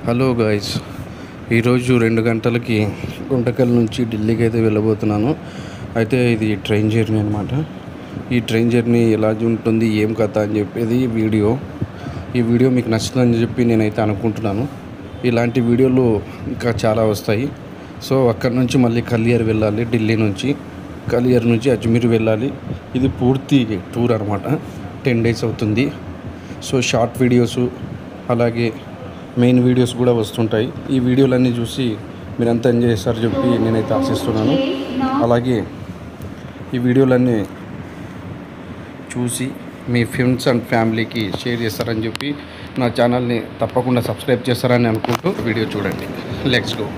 Hello guys, ఈరోజు 2 గంటలకి గుంటకల్ నుంచి ఢిల్లీకి అయితే వెళ్ళబోతున్నాను. అయితే ఇది ట్రైన్ జర్నీ అనమాట. ఈ ట్రైన్ జర్నీ ఎలా ఉంటుంది, ఏం కథ అని చెప్పేది ఈ వీడియో మీకు నచ్చుతుందని చెప్పి నేనైతే అనుకుంటున్నాను. ఇలాంటి వీడియోలు ఇంకా చాలా వస్తాయి. సో అక్కడ నుంచి మళ్ళీ కలియర్ వెళ్ళాలి. ఢిల్లీ నుంచి కలియర్ నుంచి అజ్మీర్ వెళ్ళాలి. ఇది పూర్తి టూర్ అనమాట. 10 days అవుతుంది. సో షార్ట్ వీడియోసు అలాగే మెయిన్ వీడియోస్ కూడా వస్తుంటాయి. ఈ వీడియోలన్నీ చూసి మీరంతా ఎంజాయ్ చేస్తారు చెప్పి నేనైతే ఆశిస్తున్నాను. అలాగే ఈ వీడియోలన్నీ చూసి మీ ఫ్రెండ్స్ అండ్ ఫ్యామిలీకి షేర్ చేస్తారని చెప్పి నా ఛానల్ని తప్పకుండా సబ్స్క్రైబ్ చేస్తారని అనుకుంటూ వీడియో చూడండి. Let's go.